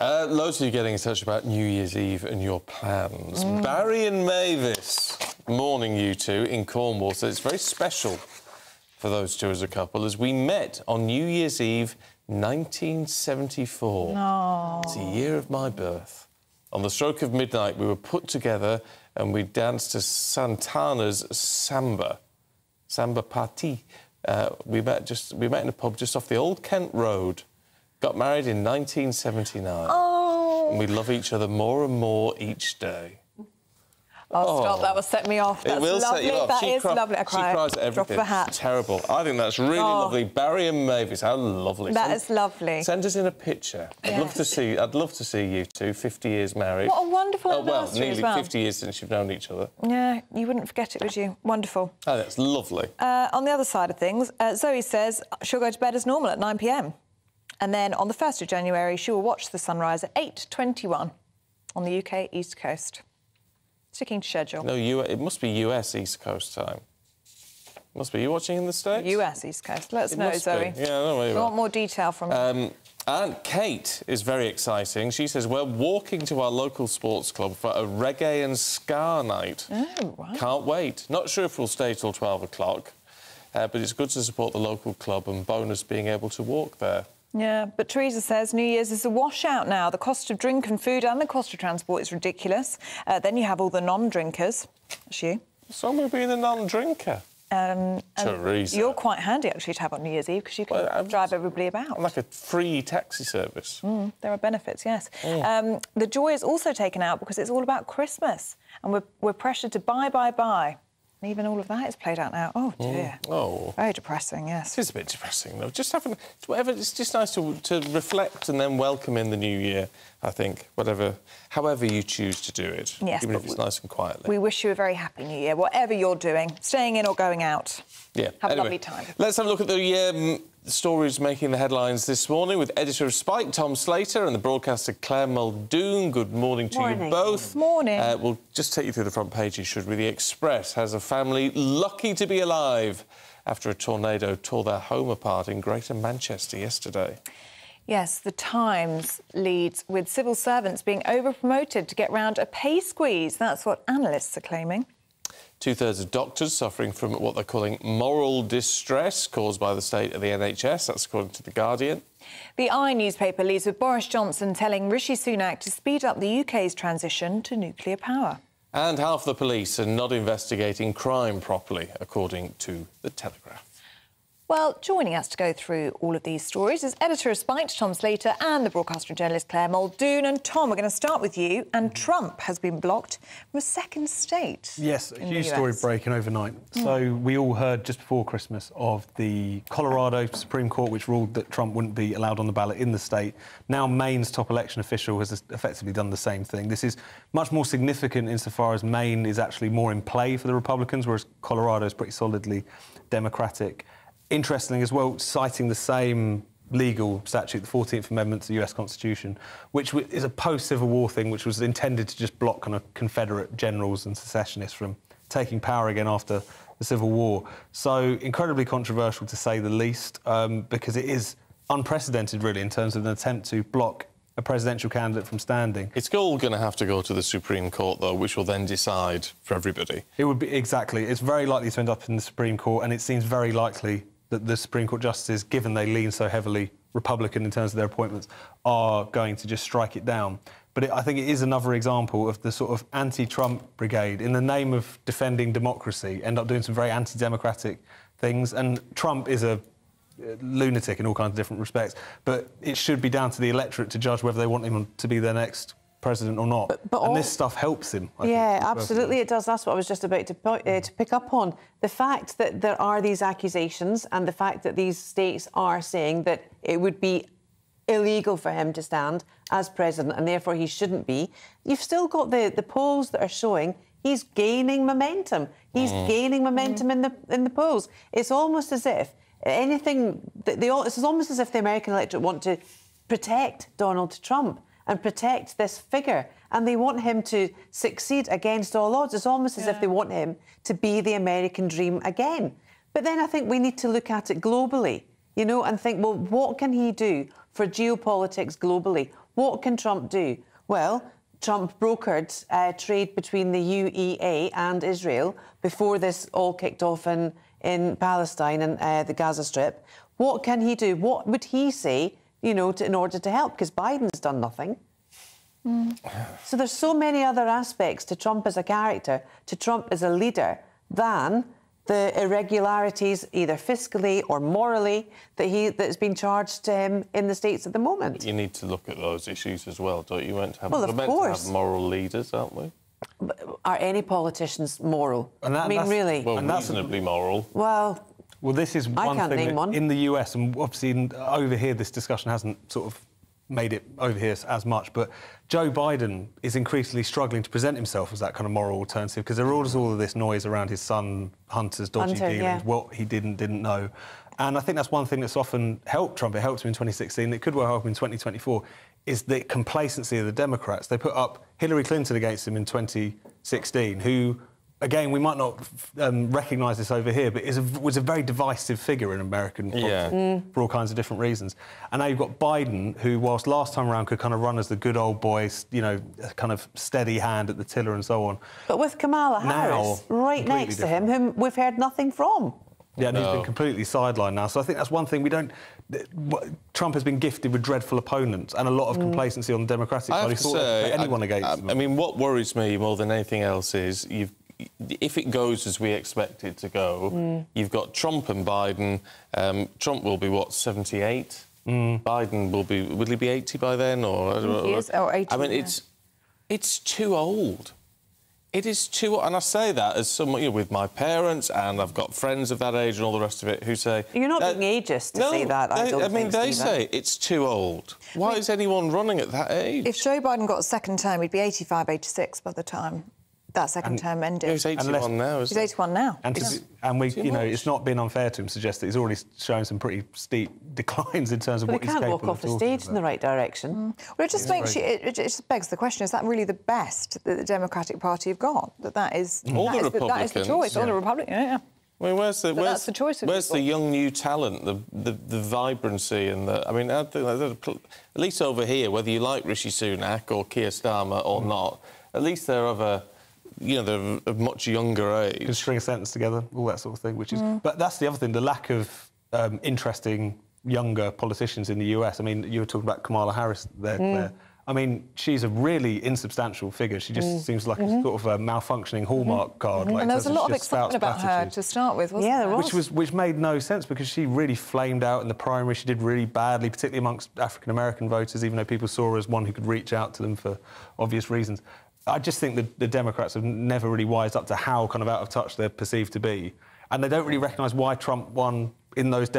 Loads of you getting in touch about New Year's Eve and your plans. Barry and Mavis, morning you two, in Cornwall. So it's very special for those two as a couple, as we met on New Year's Eve 1974. No. It's the year of my birth. On the stroke of midnight, we were put together and we danced to Santana's Samba Party. We met in a pub just off the Old Kent Road. Got married in 1979. Oh. And we love each other more and more each day. Oh, stop, that will set me off. That's it will lovely. set you off. That is lovely. I cry. She cries at everything. Drop of a hat. It's terrible. I think that's really lovely. Barry and Mavis, how lovely. That is lovely. Send us in a picture. Yes. I'd love to see you two, 50 years married. What a wonderful well, anniversary nearly as well. 50 years since you've known each other. Yeah, you wouldn't forget it, would you? Wonderful. Oh, that's lovely. On the other side of things, Zoe says she'll go to bed as normal at 9 p.m. And then on the 1st of January, she will watch the sunrise at 8:21 on the UK East Coast. Sticking to schedule. No, it must be US East Coast time. Must be. You watching in the States? US East Coast. Let us know, Zoe. Be. Yeah, I know where you want more detail from you. And Kate is very exciting. She says, we're walking to our local sports club for a reggae and ska night. Oh, right. Can't wait. Not sure if we'll stay till 12 o'clock, but it's good to support the local club and bonus being able to walk there. Yeah, but Teresa says New Year's is a washout now. The cost of drink and food and the cost of transport is ridiculous. Then you have all the non-drinkers. That's you. Someone being a non-drinker. Teresa. You're quite handy, actually, to have on New Year's Eve because you can drive everybody about. I'm like a free taxi service. There are benefits, yes. The joy is also taken out because it's all about Christmas and we're pressured to buy. And even all of that is played out now. Oh, dear. Oh. Very depressing, yes. It is a bit depressing, though. Just having... It's just nice to reflect and then welcome in the new year, I think, however you choose to do it. Yes, even if it's nice and quietly. We wish you a very happy new year, whatever you're doing, staying in or going out. Yeah. Have a lovely time. Let's have a look at the stories making the headlines this morning with editor of Spike, Tom Slater, and the broadcaster Claire Muldoon. Good morning to you both. Morning. We'll just take you through the front pages, should we? The Express has a family lucky to be alive after a tornado tore their home apart in Greater Manchester yesterday. Yes, the Times leads with civil servants being over-promoted to get round a pay squeeze. That's what analysts are claiming. Two-thirds of doctors suffering from what they're calling moral distress caused by the state of the NHS. That's according to The Guardian. The I newspaper leads with Boris Johnson telling Rishi Sunak to speed up the UK's transition to nuclear power. And half the police are not investigating crime properly, according to The Telegraph. Well, joining us to go through all of these stories is editor of Spike, Tom Slater, and the broadcaster and journalist Claire Muldoon. And Tom, we're going to start with you. And Trump has been blocked from a second state. Yes, a huge story breaking overnight. So we all heard just before Christmas of the Colorado Supreme Court, which ruled that Trump wouldn't be allowed on the ballot in the state. Now Maine's top election official has effectively done the same thing. This is much more significant insofar as Maine is actually more in play for the Republicans, whereas Colorado is pretty solidly Democratic. Interestingly as well, citing the same legal statute, the 14th Amendment to the US Constitution, which is a post-Civil War thing which was intended to just block kind of Confederate generals and secessionists from taking power again after the Civil War. So incredibly controversial, to say the least, because it is unprecedented, really, in terms of an attempt to block a presidential candidate from standing. It's all going to have to go to the Supreme Court, though, which will then decide for everybody. It would be, exactly. It's very likely to end up in the Supreme Court, and it seems very likely that the Supreme Court justices, given they lean so heavily Republican in terms of their appointments, are going to just strike it down. But I think it is another example of the sort of anti-Trump brigade, in the name of defending democracy, end up doing some very anti-democratic things. And Trump is a lunatic in all kinds of different respects, but it should be down to the electorate to judge whether they want him to be their next president or not. And this stuff helps him. I think, absolutely it does. That's what I was just about to pick up on. The fact that there are these accusations and the fact that these states are saying that it would be illegal for him to stand as president and therefore he shouldn't be. You've still got the polls that are showing he's gaining momentum. He's gaining momentum in the polls. It's almost as if this is almost as if the American electorate want to protect Donald Trump and protect this figure, and they want him to succeed against all odds. It's almost as if they want him to be the American dream again. But then I think we need to look at it globally, you know, and think, well, what can he do for geopolitics globally? What can Trump do? Well, Trump brokered trade between the UEA and Israel before this all kicked off in Palestine and the Gaza Strip. What can he do? What would he say, you know, in order to help? Because Biden's done nothing. So there's so many other aspects to Trump as a character, to Trump as a leader, than the irregularities, either fiscally or morally, that's been charged to him in the States at the moment. You need to look at those issues as well, don't you? Well, of course. To have moral leaders, aren't we? Are any politicians moral? I mean, really? Well, reasonably moral. Well, this is one thing that in the US, and obviously over here, this discussion hasn't sort of made it over here as much, but Joe Biden is increasingly struggling to present himself as that kind of moral alternative, because there is all of this noise around his son Hunter's dodgy dealings, what he didn't know. And I think that's one thing that's often helped Trump. It helped him in 2016. It could well help him in 2024, is the complacency of the Democrats. They put up Hillary Clinton against him in 2016, who, again, we might not recognise this over here, but was a very divisive figure in American politics for all kinds of different reasons. And now you've got Biden, who, whilst last time around could kind of run as the good old boy, you know, kind of steady hand at the tiller and so on. But with Kamala Harris right next to him, whom we've heard nothing from. Yeah, and he's been completely sidelined now. So I think that's one thing we don't... Trump has been gifted with dreadful opponents and a lot of complacency on the Democratic side. I have to say, anyone against them. I mean, what worries me more than anything else is if it goes as we expect it to go, you've got Trump and Biden. Trump will be, 78? Biden will he be 80 by then? Or, I don't know. He is, or 80, I mean, it's too old. It is too old. And I say that as someone, you know, with my parents, and I've got friends of that age and all the rest of it who say... You're not being ageist to say that, I mean, they say it's too old. Why is anyone running at that age? If Joe Biden got a second term, he'd be 85, 86 by the time that second term ended. He's 81 now, isn't he? He's 81 now. And we, you know, it's not been unfair to him to suggest that he's already showing some pretty steep declines in terms of what he's capable of. He can't walk off the stage in the right direction. Well, it just makes you... It just begs the question, is that really the best that the Democratic Party have got? That is... All the Republicans. That is the choice. All the Republicans, yeah. I mean, where's that's the choice of where's people. the young new talent, the vibrancy, and the... I mean, at least over here, whether you like Rishi Sunak or Keir Starmer or not, at least they're of a... You know, they're of much younger age. Can string a sentence together, all that sort of thing, which is... But that's the other thing, the lack of interesting younger politicians in the US. I mean, you were talking about Kamala Harris there, Claire. I mean, she's a really insubstantial figure. She just seems like a sort of a malfunctioning Hallmark card. Like, and there was a lot of excitement about her to start with, wasn't there? Yeah, there was. Which made no sense, because she really flamed out in the primary. She did really badly, particularly amongst African-American voters, even though people saw her as one who could reach out to them for obvious reasons. I just think that the Democrats have never really wised up to how kind of out of touch they're perceived to be. And they don't really recognise why Trump won in those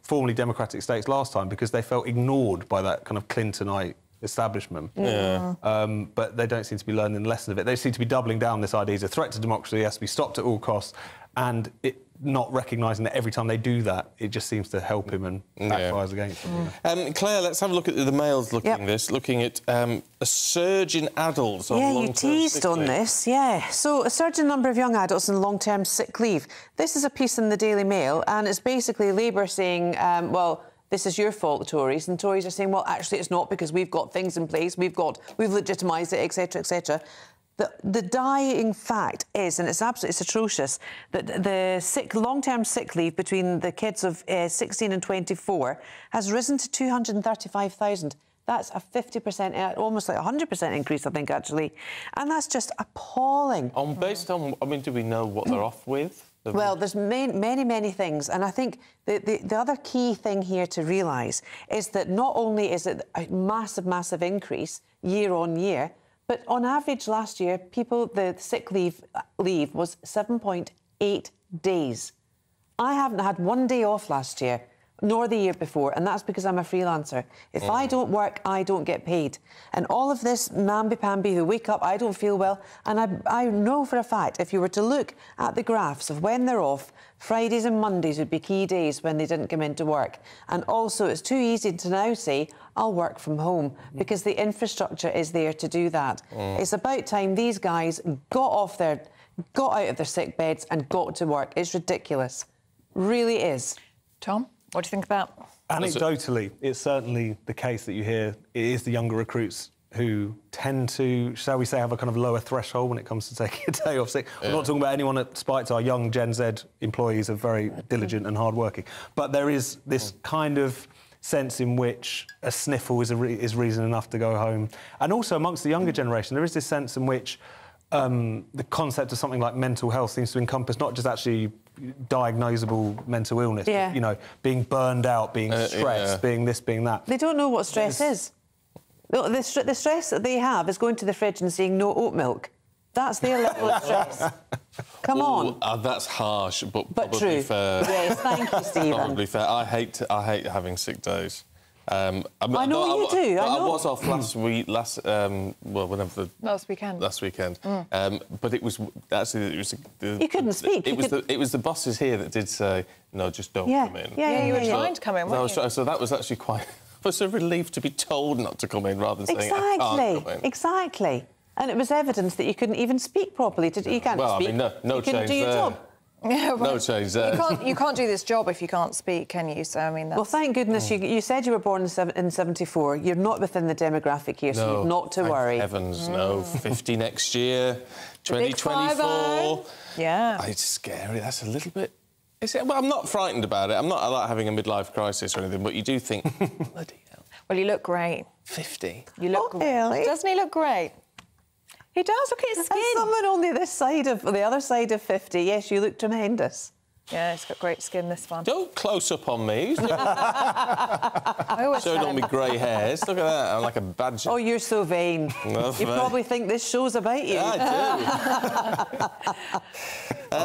formerly democratic states last time, because they felt ignored by that kind of Clintonite establishment. Yeah. But they don't seem to be learning the lesson of it. They seem to be doubling down this idea is a threat to democracy, it has to be stopped at all costs, and not recognising that every time they do that, it just seems to help him and backfires against him. Claire, let's have a look at the Mail's looking at a surge in adults on long-term you teased on this, So, a surge in number of young adults on long-term sick leave. This is a piece in the Daily Mail, and it's basically Labour saying, well, this is your fault, the Tories, and Tories are saying, well, actually, it's not, because we've got things in place, we've legitimised it, etc., etc. The dying fact is, and it's atrocious, that the long-term sick leave between the kids of 16 and 24 has risen to 235,000. That's a 50%, almost like 100% increase, I think, actually. And that's just appalling. Based on, I mean, do we know what they're off with? Well, there's many things. And I think the other key thing here to realise is that not only is it a massive, massive increase year on year, but on average last year, the sick leave was 7.8 days. I haven't had one day off last year, nor the year before, and that's because I'm a freelancer. If I don't work, I don't get paid. And all of this mamby-pamby who wake up, I don't feel well, and I know for a fact, if you were to look at the graphs of when they're off, Fridays and Mondays would be key days when they didn't come into work. And also, it's too easy to now say, I'll work from home, because the infrastructure is there to do that. It's about time these guys got out of their sick beds and got to work. It's ridiculous. Really is. Tom, what do you think about Anecdotally, it's certainly the case that you hear it is the younger recruits who tend to, shall we say, have a kind of lower threshold when it comes to taking a day off sick. Yeah. We're not talking about anyone at Spikes. Our young Gen Z employees are very diligent and hardworking. But there is this kind of sense in which a sniffle is reason enough to go home. And also amongst the younger generation, there is this sense in which the concept of something like mental health seems to encompass not just actually diagnosable mental illness, but, you know, being burned out, being stressed, being this, being that. They don't know what stress is. The stress that they have is going to the fridge and saying no oat milk. That's their level of stress. Come on. That's harsh, but probably true. Fair. Yes, thank you, Stephen. Probably fair. I hate having sick days. I know you do. I was off last week. Last weekend. Last weekend. But it was actually you couldn't speak. It was the bosses here that did say no, just don't come in. Yeah, you were trying to come in, weren't you? So that was actually quite. It was a relief to be told not to come in rather than saying I can't come in. Exactly. And it was evidence that you couldn't even speak properly. You can't speak. I mean, no you change do your there. Job. Yeah, well, no change there. You can't do this job if you can't speak, can you? So, I mean, that's... Well, thank goodness you said you were born in 74. You're not within the demographic here, so you've not to worry. Heavens, no. 50 next year, 2024. Yeah. It's scary. That's a little bit... Well, I'm not frightened about it. I'm not like having a midlife crisis or anything, but you do think, bloody hell. Well, you look great. 50. You look Ellie. Doesn't he look great? He does. Look at his skin. As someone on the other side of 50, yes, you look tremendous. Yeah, he's got great skin, this one. Don't close up on me. I always showing all my grey hairs. Look at that. I'm like a badger. Oh, you're so vain. You probably think this show's about you. Yeah, I do.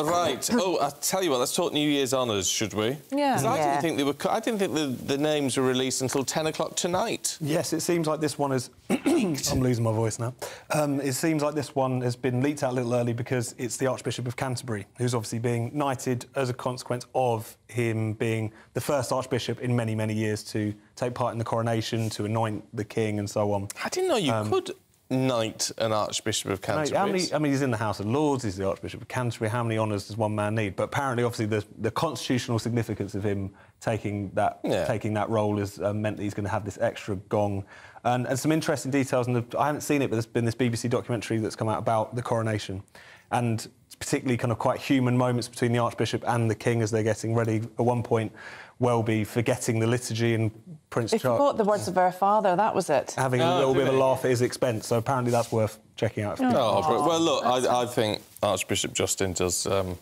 Right. Oh, I'll tell you what. Let's talk New Year's honours, should we? Yeah. Because I didn't think the names were released until 10 o'clock tonight. Yes, it seems like this one is... I'm losing my voice now. It seems like this one has been leaked out a little early because it's the Archbishop of Canterbury, who's obviously being knighted as a consequence of him being the first Archbishop in many, many years to take part in the coronation, to anoint the King and so on. I didn't know you could knight an Archbishop of Canterbury. I mean, he's in the House of Lords, he's the Archbishop of Canterbury. How many honours does one man need? But apparently, obviously, the constitutional significance of him taking that role has meant that he's going to have this extra gong. And some interesting details. I haven't seen it, but there's been this BBC documentary that's come out about the coronation. And particularly kind of quite human moments between the Archbishop and the King as they're getting ready. At one point, Welby forgetting the liturgy and Prince Charles... He forgot the words of Our Father, that was it. Having a little bit of a laugh at his expense, so apparently that's worth checking out. Well, look, I think Archbishop Justin does a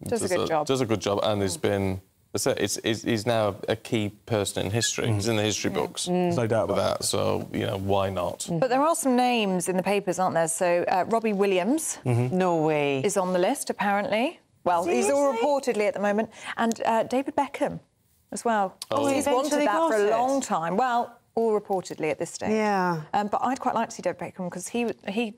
good job. Does a good job, and has been... He's now a key person in history. He's in the history books. There's no doubt about that. So, you know, why not? But there are some names in the papers, aren't there? So Robbie Williams... No way. ...is on the list, apparently. Well, he's all reportedly at the moment. And David Beckham as well. Oh, he's wanted that for a long time. Well, all reportedly at this stage. Yeah. But I'd quite like to see David Beckham because he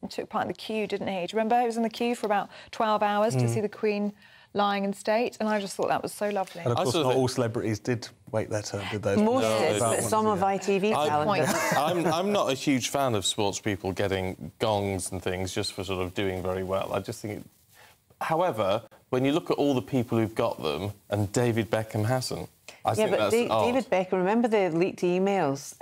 took part in the queue, didn't he? Do you remember? He was in the queue for about 12 hours to see the Queen lying in state, and I just thought that was so lovely. And of course, not all celebrities did wait their turn, did they? Most did, but some of ITV talent. I'm not a huge fan of sports people getting gongs and things just for sort of doing very well. I just think... However, when you look at all the people who've got them, and David Beckham hasn't, I think that's odd. David Beckham, remember the leaked emails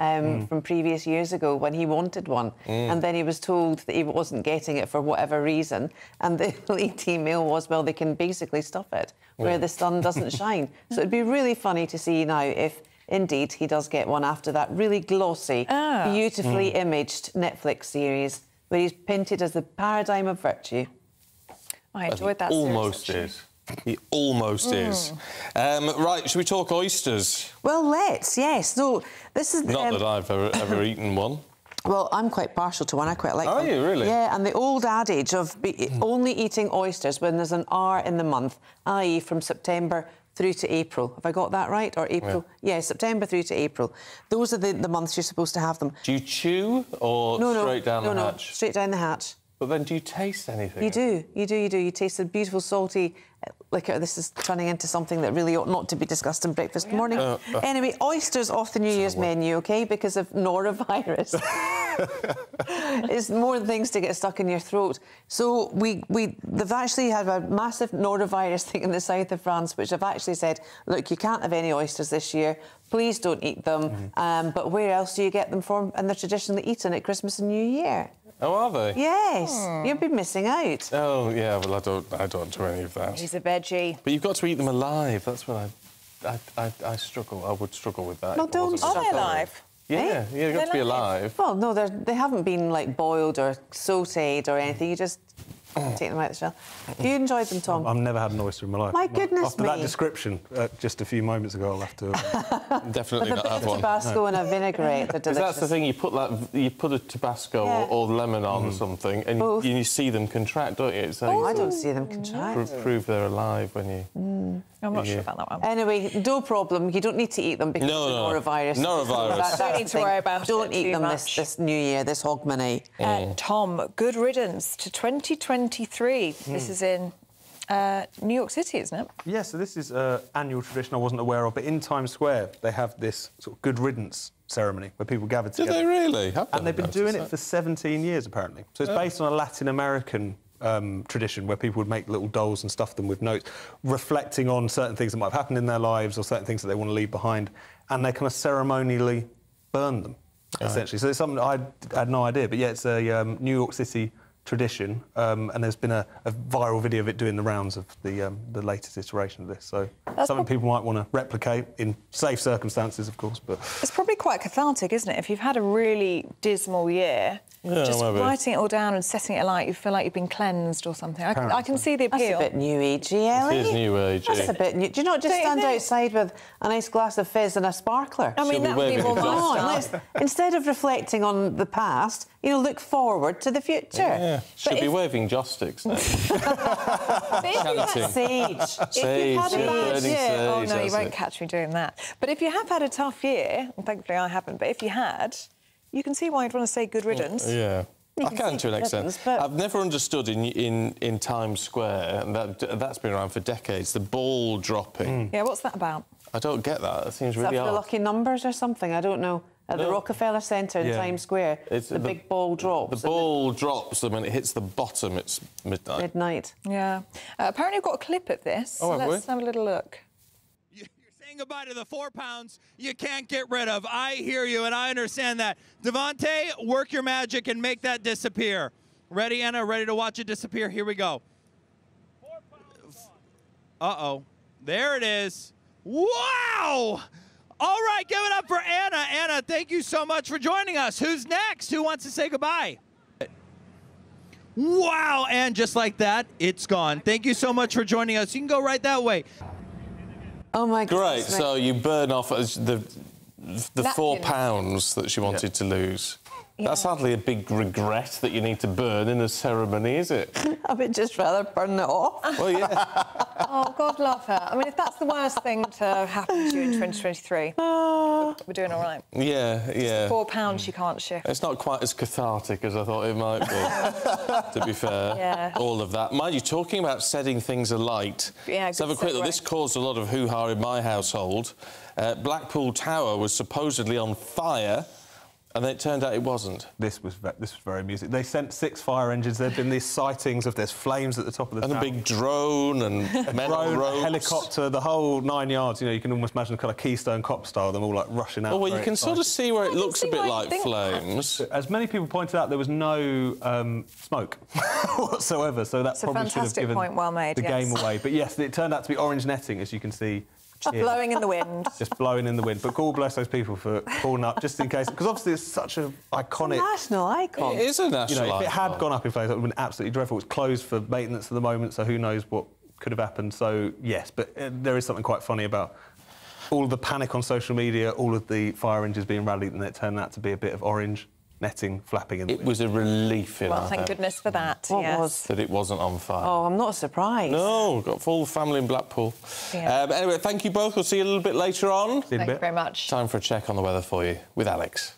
from previous years ago when he wanted one and then he was told that he wasn't getting it for whatever reason, and the leaked email was, well, they can basically stop it where the sun doesn't shine. So it'd be really funny to see now if indeed he does get one after that really glossy, beautifully imaged Netflix series where he's painted as the paradigm of virtue. I enjoyed that series. Almost is. He almost is. Right, should we talk oysters? Well, let's, yes. No, this is... Not that I've ever eaten one. Well, I'm quite partial to one. I quite like them. Are you, really? Yeah, and the old adage of only eating oysters when there's an R in the month, i.e. from September through to April. Have I got that right? Or April? Yeah, September through to April. Those are the months you're supposed to have them. Do you chew or straight down the hatch? No, straight down the hatch. But then do you taste anything? You do. You taste the beautiful salty liquor. This is turning into something that really ought not to be discussed in breakfast morning. Anyway, oysters off the New Year's menu, OK, because of norovirus. It's more things to get stuck in your throat. So they've actually had a massive norovirus thing in the south of France, which have actually said, look, you can't have any oysters this year. Please don't eat them. But where else do you get them from? And they're traditionally eaten at Christmas and New Year. Oh, are they? Yes, you've been missing out. Oh, yeah, well, I don't do any of that. He's a veggie. But you've got to eat them alive. That's what I struggle. I would struggle with that. Well, don't Are they alive? Yeah, you've got to be alive. Well, no, they haven't been, like, boiled or sautéed or anything. You just take them out the shell. Have you enjoyed them, Tom? I've never had an oyster in my life. My goodness After me. that description, just a few moments ago, I'll have to... Definitely With a not bit have of one. Tabasco and a vinaigrette, they're delicious. That's the thing. You put a Tabasco or lemon on or something, and you see them contract, don't you? So I don't see them contract. prove they're alive when you. I'm not sure about that one. Anyway, no problem. You don't need to eat them because of the norovirus. Norovirus. Don't need to worry about it Don't eat too them much. this New Year, this Hogmanay. Tom, good riddance to 2023. This is in New York City, isn't it? Yeah, so this is an annual tradition I wasn't aware of, but in Times Square, they have this sort of good riddance ceremony where people gather Do together. they really? And they've been doing it for 17 years, apparently. So it's based on a Latin American tradition where people would make little dolls and stuff them with notes, reflecting on certain things that might have happened in their lives or certain things that they want to leave behind, and they kind of ceremonially burn them, essentially. So it's something I had no idea, but yeah, it's a New York City tradition, and there's been a viral video of it doing the rounds of the latest iteration of this. So something people might want to replicate in safe circumstances, of course. But it's probably quite cathartic, isn't it? If you've had a really dismal year, just writing it all down and setting it alight, you feel like you've been cleansed or something. I can see the appeal. That's a bit new agey, Ellie. It is new agey. That's a bit new. Do you not just stand outside with a nice glass of fizz and a sparkler? I mean, that would be more my style. Instead of reflecting on the past, look forward to the future. Yeah, should be waving joss sticks now. Sage. Sage, burning sage. Oh no, you won't catch me doing that. But if you have had a tough year, and thankfully I haven't, but if you had, you can see why you'd want to say good riddance. Yeah. I can to an extent. But I've never understood in Times Square, and that's been around for decades, the ball dropping. Yeah, what's that about? I don't get that. It seems is really that for odd. lucky numbers or something? I don't know. At the Rockefeller Centre in Times Square, It's the big ball drops. The ball drops, and when it hits the bottom, it's midnight. Midnight. Yeah. Apparently I've got a clip of this. Oh, have Let's we? have a little look. You're saying goodbye to the 4 pounds you can't get rid of. I hear you, and I understand that. Devontae, work your magic and make that disappear. Ready, Anna? Ready to watch it disappear? Here we go. 4 pounds. Uh-oh. There it is. Wow! All right, give it up for Anna. Anna, thank you so much for joining us. Who's next? Who wants to say goodbye? Wow, and just like that, it's gone. Thank you so much for joining us. You can go right that way. Oh, my Great, goodness. so you burn off the 4 Napkins. pounds that she wanted to lose. That's hardly a big regret that you need to burn in a ceremony, is it? I would just rather burn it off. Well, yeah. Oh, God love her. I mean, if that's the worst thing to happen to you in 2023, we're doing all right. Yeah. 4 pounds you can't shift. It's not quite as cathartic as I thought it might be, to be fair. Yeah. All of that. Mind you, talking about setting things alight. Yeah, Let's have a good quick look. segue. This caused a lot of hoo-ha in my household. Blackpool Tower was supposedly on fire, and then it turned out it wasn't. this was very amusing. They sent 6 fire engines. There have been these sightings of there's flames at the top of the And a tower. big drone and men on ropes. Helicopter, the whole 9 yards. You can almost imagine kind of Keystone Cop style, them all like rushing out. Oh, well, you very can sort of excited. see where it can looks a see bit why you like think that. flames. As many people pointed out, there was no smoke whatsoever, so that It's a probably should have fantastic given point, well made, the yes. game away. But yes, it turned out to be orange netting, as you can see. Just blowing in the wind. Just blowing in the wind. But God bless those people for calling up, just in case, because obviously it's such an iconic. National icon. It is a national If it had icon. gone up in flames, that would have been absolutely dreadful. It's closed for maintenance at the moment, so who knows what could have happened. So yes, but there is something quite funny about all of the panic on social media, all of the fire engines being rallied, and it turned out to be a bit of orange netting flapping in the It wind. was a relief in Well, our thank head goodness for that. What yes. was? that it wasn't on fire. Oh, I'm not surprised. No, got full family in Blackpool. Yeah. But anyway, thank you both. We'll see you a little bit later on. See you in a Thank you bit. very much. Time for a check on the weather for you with Alex.